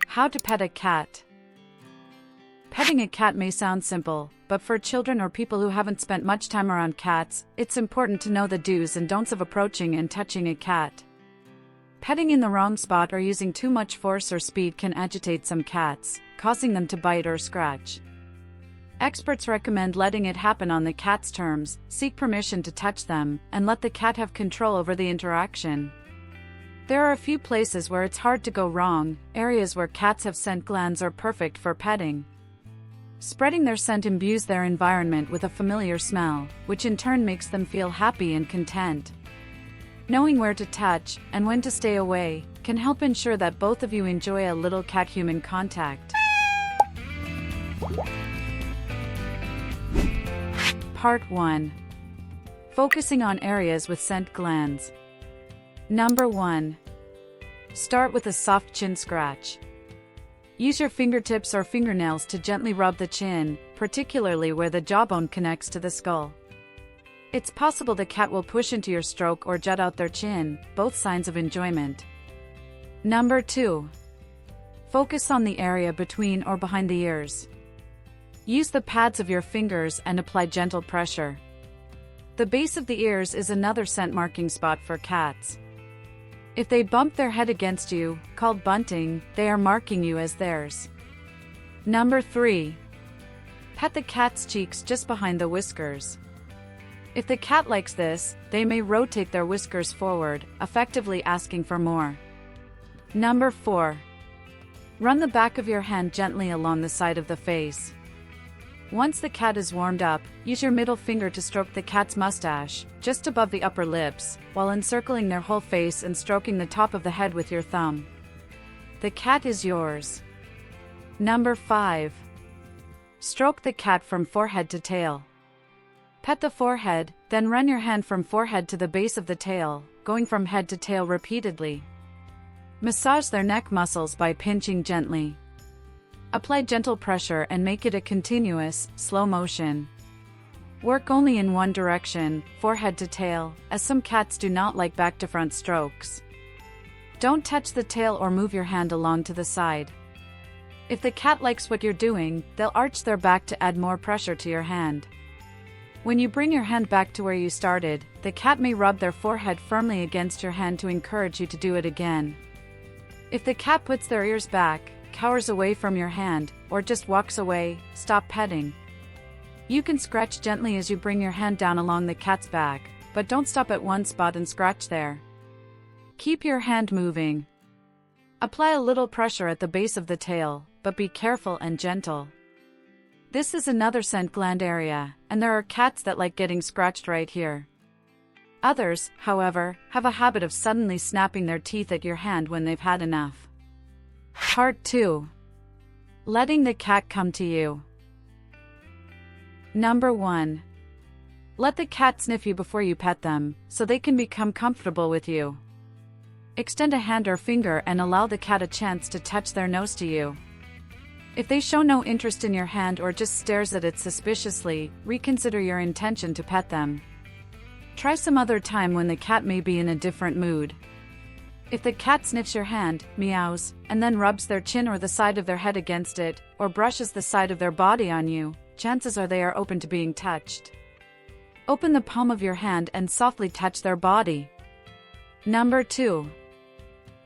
How to pet a cat. Petting a cat may sound simple, but for children or people who haven't spent much time around cats, it's important to know the do's and don'ts of approaching and touching a cat. Petting in the wrong spot or using too much force or speed can agitate some cats, causing them to bite or scratch. Experts recommend letting it happen on the cat's terms, seek permission to touch them, and let the cat have control over the interaction. There are a few places where it's hard to go wrong. Areas where cats have scent glands are perfect for petting. Spreading their scent imbues their environment with a familiar smell, which in turn makes them feel happy and content. Knowing where to touch, and when to stay away, can help ensure that both of you enjoy a little cat-human contact. Part 1. Focusing on areas with scent glands. Number 1. Start with a soft chin scratch. Use your fingertips or fingernails to gently rub the chin, particularly where the jawbone connects to the skull. It's possible the cat will push into your stroke or jut out their chin, both signs of enjoyment. Number 2. Focus on the area between or behind the ears. Use the pads of your fingers and apply gentle pressure. The base of the ears is another scent marking spot for cats. If they bump their head against you, called bunting, they are marking you as theirs. Number 3. Pet the cat's cheeks just behind the whiskers. If the cat likes this, they may rotate their whiskers forward, effectively asking for more. Number 4. Run the back of your hand gently along the side of the face. Once the cat is warmed up, use your middle finger to stroke the cat's mustache, just above the upper lips, while encircling their whole face and stroking the top of the head with your thumb. The cat is yours. Number 5. Stroke the cat from forehead to tail. Pet the forehead, then run your hand from forehead to the base of the tail, going from head to tail repeatedly. Massage their neck muscles by pinching gently. Apply gentle pressure and make it a continuous, slow motion. Work only in one direction, forehead to tail, as some cats do not like back-to-front strokes. Don't touch the tail or move your hand along to the side. If the cat likes what you're doing, they'll arch their back to add more pressure to your hand. When you bring your hand back to where you started, the cat may rub their forehead firmly against your hand to encourage you to do it again. If the cat puts their ears back, cowers away from your hand, or just walks away, stop petting. You can scratch gently as you bring your hand down along the cat's back, but don't stop at one spot and scratch there. Keep your hand moving. Apply a little pressure at the base of the tail, but be careful and gentle. This is another scent gland area, and there are cats that like getting scratched right here. Others, however, have a habit of suddenly snapping their teeth at your hand when they've had enough. Part 2. Letting the cat come to you. Number 1. Let the cat sniff you before you pet them, so they can become comfortable with you. Extend a hand or finger and allow the cat a chance to touch their nose to you. If they show no interest in your hand or just stares at it suspiciously, reconsider your intention to pet them. Try some other time when the cat may be in a different mood. If the cat sniffs your hand, meows, and then rubs their chin or the side of their head against it, or brushes the side of their body on you, chances are they are open to being touched. Open the palm of your hand and softly touch their body. Number 2.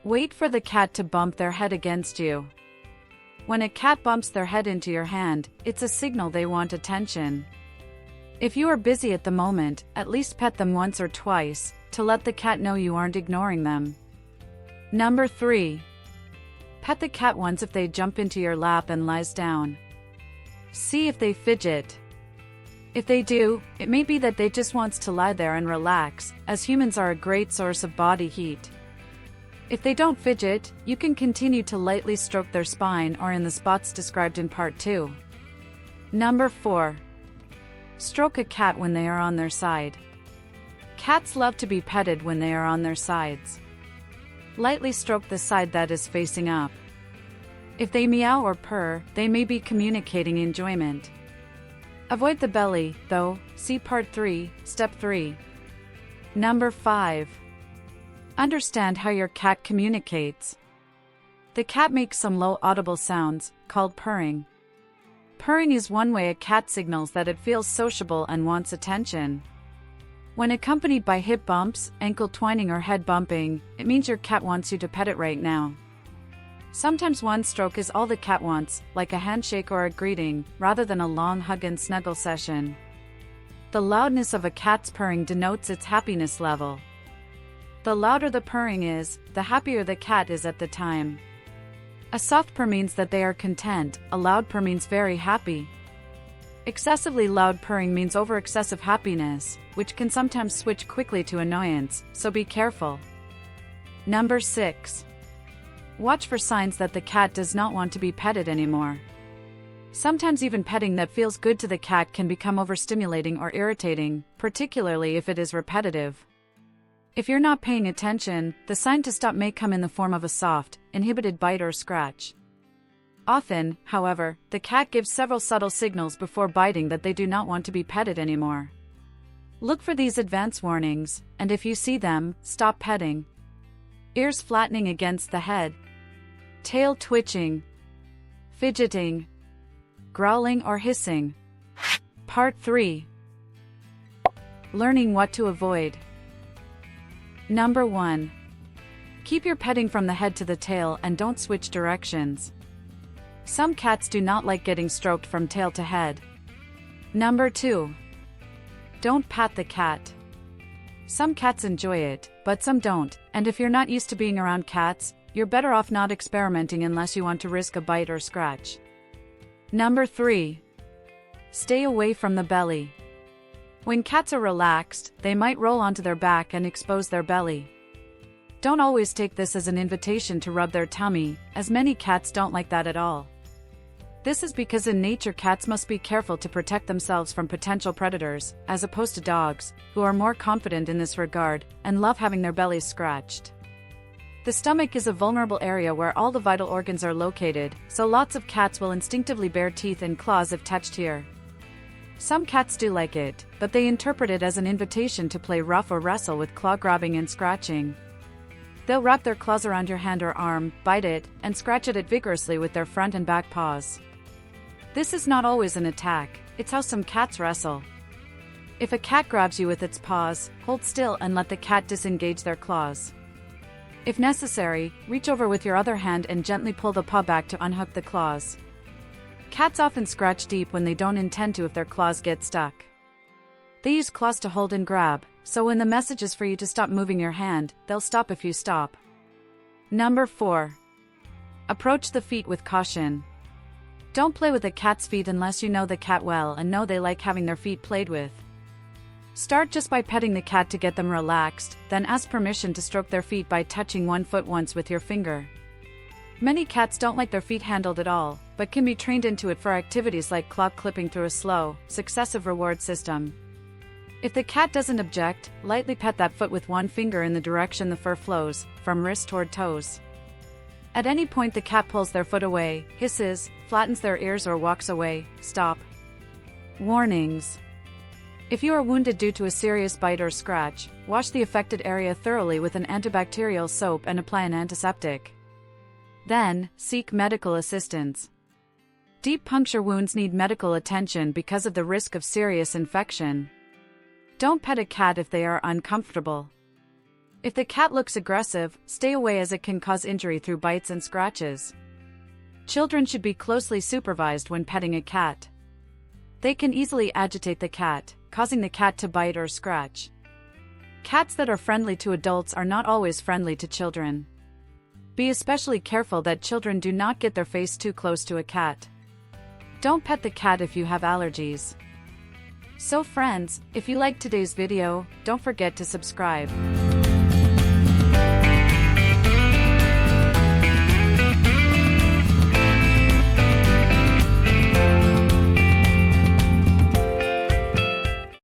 Wait for the cat to bump their head against you. When a cat bumps their head into your hand, it's a signal they want attention. If you are busy at the moment, at least pet them once or twice, to let the cat know you aren't ignoring them. Number 3. Pet the cat once if they jump into your lap and lies down. See if they fidget. If they do, it may be that they just wants to lie there and relax, as humans are a great source of body heat. If they don't fidget, you can continue to lightly stroke their spine or in the spots described in Part 2. Number 4. Stroke a cat when they are on their side. Cats love to be petted when they are on their sides. Lightly stroke the side that is facing up. If they meow or purr, they may be communicating enjoyment. Avoid the belly, though, see Part 3, Step 3. Number 5. Understand how your cat communicates. The cat makes some low audible sounds, called purring. Purring is one way a cat signals that it feels sociable and wants attention. When accompanied by hip bumps, ankle twining or head bumping, it means your cat wants you to pet it right now. Sometimes one stroke is all the cat wants, like a handshake or a greeting, rather than a long hug and snuggle session. The loudness of a cat's purring denotes its happiness level. The louder the purring is, the happier the cat is at the time. A soft purr means that they are content, a loud purr means very happy. Excessively loud purring means over-excessive happiness, which can sometimes switch quickly to annoyance, so be careful. Number 6. Watch for signs that the cat does not want to be petted anymore. Sometimes even petting that feels good to the cat can become overstimulating or irritating, particularly if it is repetitive. If you're not paying attention, the sign to stop may come in the form of a soft, inhibited bite or scratch. Often, however, the cat gives several subtle signals before biting that they do not want to be petted anymore. Look for these advance warnings, and if you see them, stop petting. Ears flattening against the head, tail twitching, fidgeting, growling or hissing. Part 3. Learning what to avoid. Number 1. Keep your petting from the head to the tail and don't switch directions. Some cats do not like getting stroked from tail to head. Number 2. Don't pat the cat. Some cats enjoy it, but some don't, and if you're not used to being around cats, you're better off not experimenting unless you want to risk a bite or scratch. Number 3. Stay away from the belly. When cats are relaxed, they might roll onto their back and expose their belly. Don't always take this as an invitation to rub their tummy, as many cats don't like that at all. This is because in nature cats must be careful to protect themselves from potential predators, as opposed to dogs, who are more confident in this regard, and love having their bellies scratched. The stomach is a vulnerable area where all the vital organs are located, so lots of cats will instinctively bare teeth and claws if touched here. Some cats do like it, but they interpret it as an invitation to play rough or wrestle with claw grabbing and scratching. They'll wrap their claws around your hand or arm, bite it, and scratch at it vigorously with their front and back paws. This is not always an attack, it's how some cats wrestle. If a cat grabs you with its paws, hold still and let the cat disengage their claws. If necessary, reach over with your other hand and gently pull the paw back to unhook the claws. Cats often scratch deep when they don't intend to if their claws get stuck. They use claws to hold and grab, so when the message is for you to stop moving your hand, they'll stop if you stop. Number 4. Approach the feet with caution. Don't play with a cat's feet unless you know the cat well and know they like having their feet played with. Start just by petting the cat to get them relaxed, then ask permission to stroke their feet by touching one foot once with your finger. Many cats don't like their feet handled at all, but can be trained into it for activities like claw clipping through a slow, successive reward system. If the cat doesn't object, lightly pet that foot with one finger in the direction the fur flows, from wrist toward toes. At any point the cat pulls their foot away, hisses, flattens their ears or walks away, stop. Warnings. If you are wounded due to a serious bite or scratch, wash the affected area thoroughly with an antibacterial soap and apply an antiseptic. Then, seek medical assistance. Deep puncture wounds need medical attention because of the risk of serious infection. Don't pet a cat if they are uncomfortable. If the cat looks aggressive, stay away as it can cause injury through bites and scratches. Children should be closely supervised when petting a cat. They can easily agitate the cat, causing the cat to bite or scratch. Cats that are friendly to adults are not always friendly to children. Be especially careful that children do not get their face too close to a cat. Don't pet the cat if you have allergies. So friends, if you liked today's video, don't forget to subscribe.